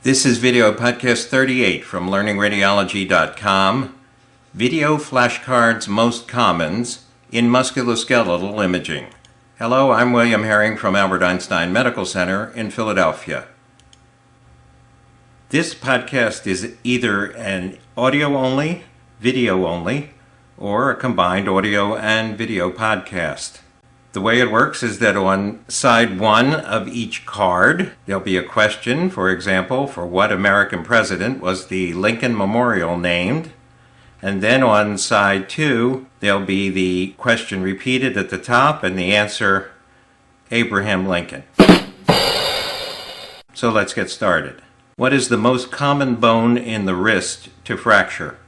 This is video podcast 38 from LearningRadiology.com. Video flashcards most commons in musculoskeletal imaging. Hello, I'm William Herring from Albert Einstein Medical Center in Philadelphia. This podcast is either an audio-only, video-only, or a combined audio and video podcast. The way it works is that on side one of each card, there'll be a question, for example, for what American president was the Lincoln Memorial named? And then on side two, there'll be the question repeated at the top and the answer, Abraham Lincoln. So let's get started. What is the most common bone in the wrist to fracture?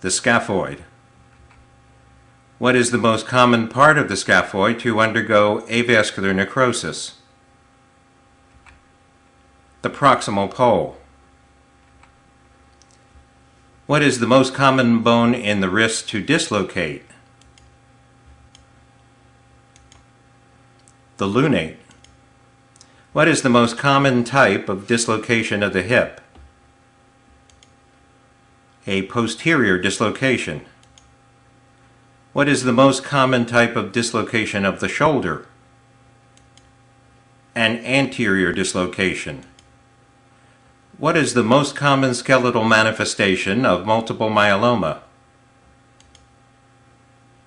The scaphoid. What is the most common part of the scaphoid to undergo avascular necrosis? The proximal pole. What is the most common bone in the wrist to dislocate? The lunate. What is the most common type of dislocation of the hip? A posterior dislocation. What is the most common type of dislocation of the shoulder? An anterior dislocation. What is the most common skeletal manifestation of multiple myeloma?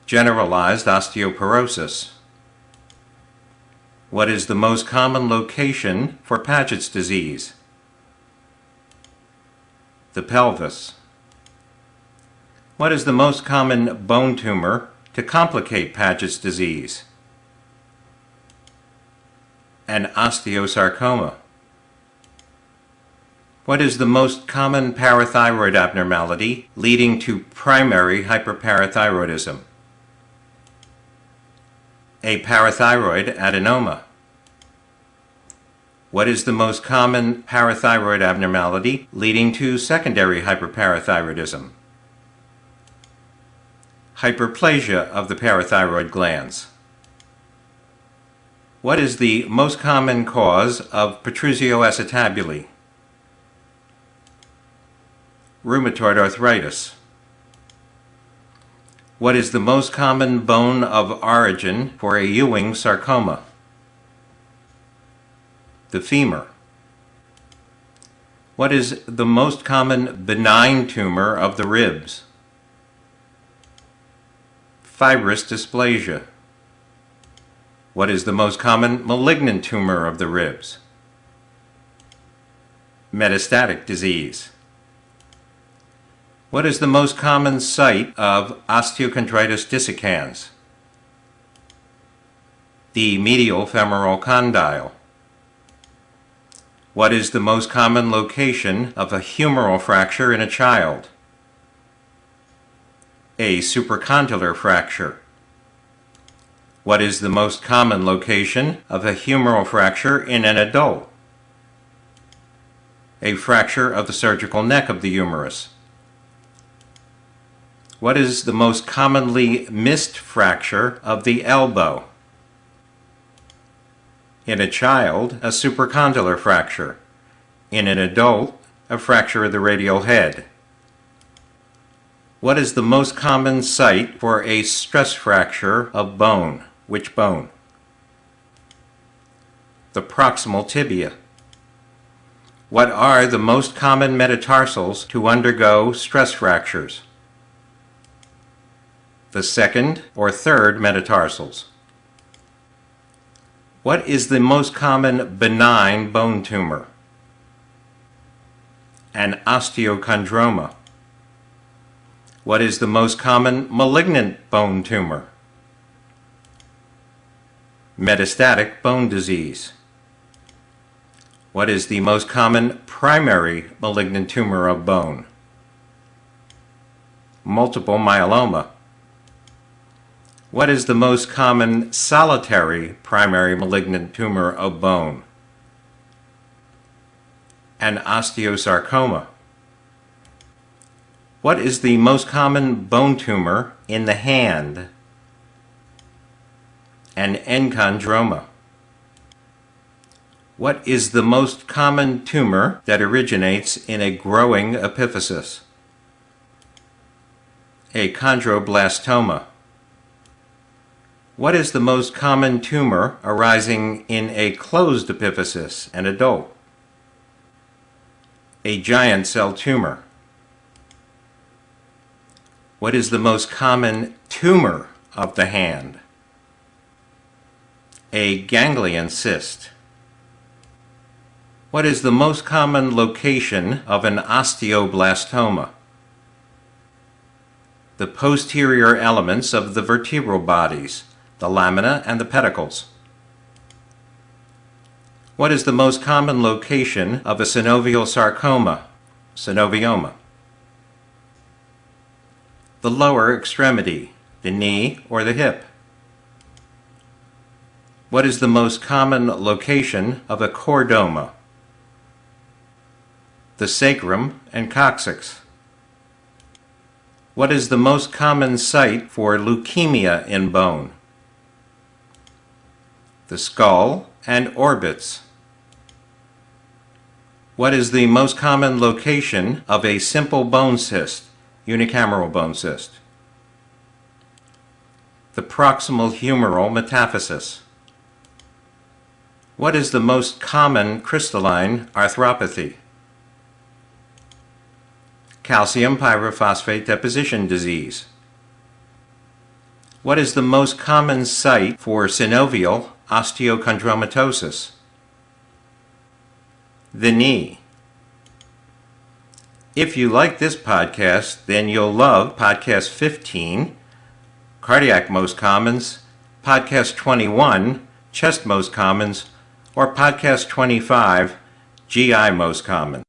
Generalized osteoporosis. What is the most common location for Paget's disease? The pelvis. What is the most common bone tumor to complicate Paget's disease? An osteosarcoma. What is the most common parathyroid abnormality leading to primary hyperparathyroidism? A parathyroid adenoma. What is the most common parathyroid abnormality leading to secondary hyperparathyroidism? Hyperplasia of the parathyroid glands. What is the most common cause of protrusio acetabuli? Rheumatoid arthritis. What is the most common bone of origin for a Ewing sarcoma? The femur. What is the most common benign tumor of the ribs? Fibrous dysplasia. What is the most common malignant tumor of the ribs? Metastatic disease. What is the most common site of osteochondritis dissecans? The medial femoral condyle. What is the most common location of a humeral fracture in a child? A supracondylar fracture. What is the most common location of a humeral fracture in an adult? A fracture of the surgical neck of the humerus. What is the most commonly missed fracture of the elbow? In a child, a supracondylar fracture. In an adult, a fracture of the radial head. What is the most common site for a stress fracture of bone? Which bone? The proximal tibia. What are the most common metatarsals to undergo stress fractures? The second or third metatarsals. What is the most common benign bone tumor? An osteochondroma. What is the most common malignant bone tumor? Metastatic bone disease. What is the most common primary malignant tumor of bone? Multiple myeloma. What is the most common solitary primary malignant tumor of bone? An osteosarcoma. What is the most common bone tumor in the hand? An enchondroma. What is the most common tumor that originates in a growing epiphysis? A chondroblastoma. What is the most common tumor arising in a closed epiphysis, an adult? A giant cell tumor. What is the most common tumor of the hand? A ganglion cyst. What is the most common location of an osteoblastoma? The posterior elements of the vertebral bodies, the lamina and the pedicles. What is the most common location of a synovial sarcoma, synovioma? The lower extremity, the knee or the hip. What is the most common location of a chordoma? The sacrum and coccyx. What is the most common site for leukemia in bone? The skull and orbits. What is the most common location of a simple bone cyst, unicameral bone cyst? The proximal humeral metaphysis. What is the most common crystalline arthropathy? Calcium pyrophosphate deposition disease. What is the most common site for synovial osteochondromatosis? The knee. If you like this podcast, then you'll love podcast 15, cardiac most commons, podcast 21, chest most commons, or podcast 25, GI most common.